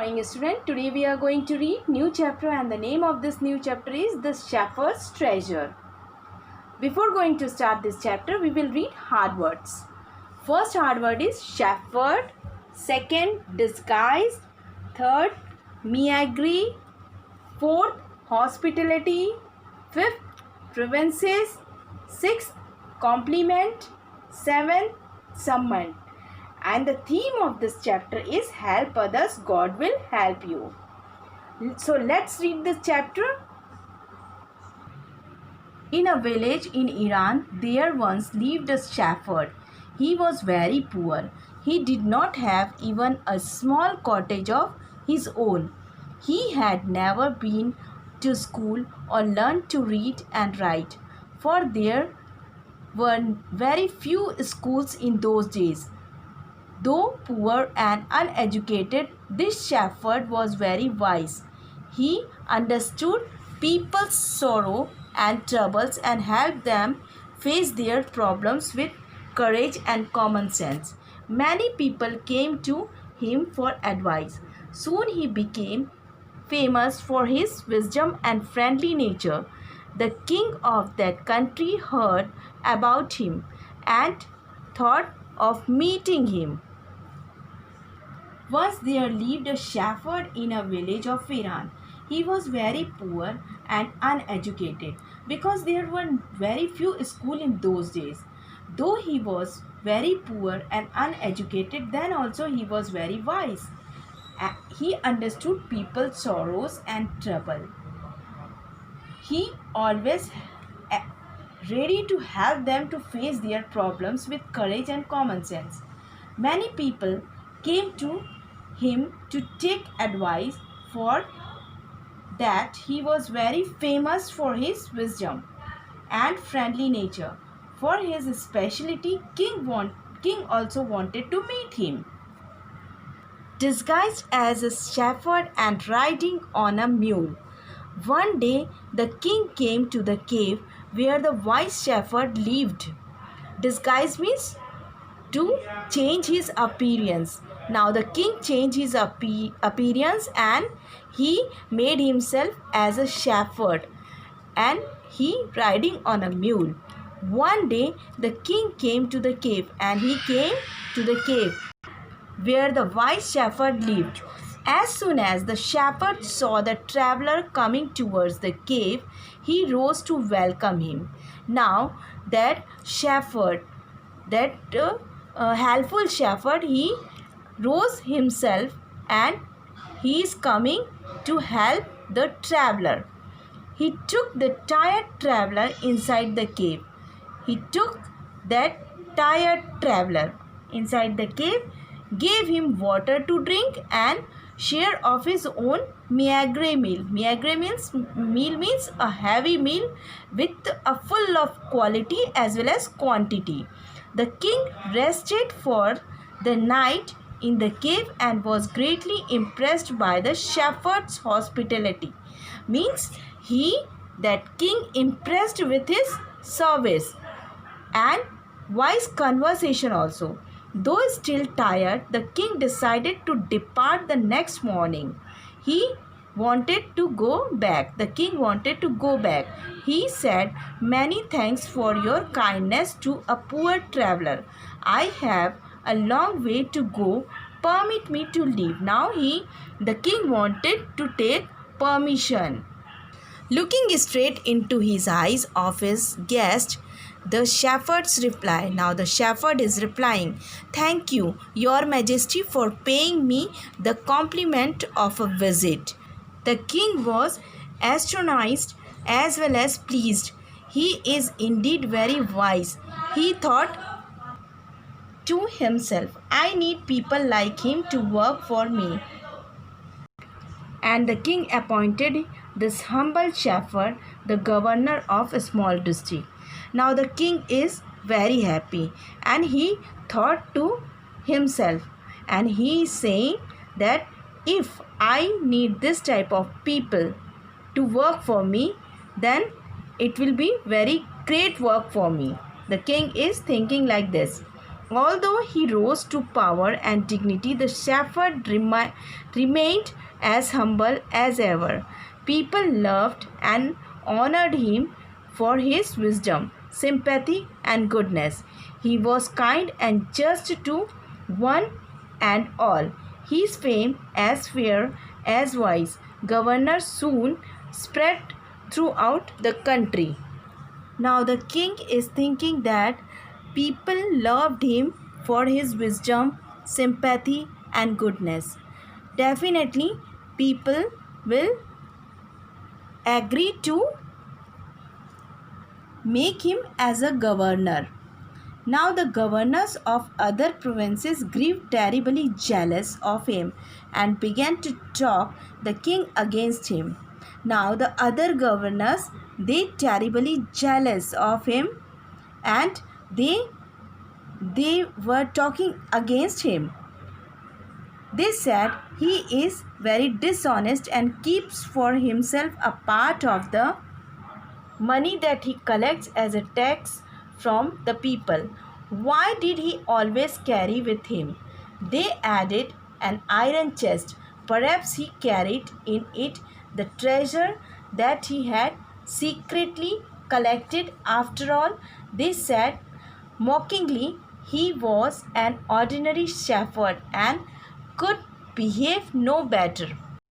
morning student. Today we are going to read new chapter and the name of this new chapter is The Shepherd's Treasure. Before going to start this chapter, we will read hard words. First hard word is shepherd, second disguise, third miagri, fourth hospitality, fifth provinces, sixth compliment, seventh summon. And the theme of this chapter is help others, God will help you. So let's read this chapter. In a village in Iran, there once lived a shepherd. He was very poor. He did not have even a small cottage of his own. He had never been to school or learned to read and write, for there were very few schools in those days. Though poor and uneducated, this shepherd was very wise. He understood people's sorrow and troubles and helped them face their problems with courage and common sense. Many people came to him for advice. Soon he became famous for his wisdom and friendly nature. The king of that country heard about him and thought of meeting him. Once there lived a shepherd in a village of Iran. He was very poor and uneducated because there were very few schools in those days. Though he was very poor and uneducated, then also he was very wise. He understood people's sorrows and trouble. He always ready to help them to face their problems with courage and common sense. Many people came to him to take advice, for that he was very famous for his wisdom and friendly nature. For his specialty, king also wanted to meet him. Disguised as a shepherd and riding on a mule, one day the king came to the cave where the wise shepherd lived. Disguise means to change his appearance. Now the king changed his appearance and he made himself as a shepherd and he riding on a mule. One day the king came to the cave and he came to the cave where the wise shepherd lived. As soon as the shepherd saw the traveler coming towards the cave, he rose to welcome him. Now that shepherd, that helpful shepherd, he rose himself and he is coming to help the traveler. He took the tired traveler inside the cave. He took that tired traveler inside the cave, gave him water to drink and share of his own miagre meal. Miagre means a heavy meal with a full of quality as well as quantity. The king rested for the night in the cave and was greatly impressed by the shepherd's hospitality. Means that king impressed with his service and wise conversation also. Though still tired, the king decided to depart the next morning. He wanted to go back. The king wanted to go back. He said, "Many thanks for your kindness to a poor traveler. I have a long way to go. Permit me to leave." Now the king wanted to take permission. Looking straight into his eyes of his guest, the shepherd's reply. Now the shepherd is replying, "Thank you, your majesty, for paying me the compliment of a visit." The king was astonished as well as pleased. He is indeed very wise. He thought to himself, "I need people like him to work for me." And the king appointed this humble shepherd the governor of a small district. Now the king is very happy and he thought to himself, and he is saying that if I need this type of people to work for me, then it will be very great work for me. The king is thinking like this. Although he rose to power and dignity, the shepherd remained as humble as ever. People loved and honored him for his wisdom, sympathy, and goodness. He was kind and just to one and all. His fame as fair as wise governor soon spread throughout the country. Now the king is thinking that people loved him for his wisdom, sympathy, and goodness. Definitely, people will agree to make him as a governor. Now the governors of other provinces grew terribly jealous of him and began to talk the king against him. Now the other governors, they terribly jealous of him, and they were talking against him. They said he is very dishonest and keeps for himself a part of the money that he collects as a tax from the people. Why did he always carry with him? They added an iron chest. Perhaps he carried in it the treasure that he had secretly collected. After all, they said mockingly, he was an ordinary shepherd and could behave no better.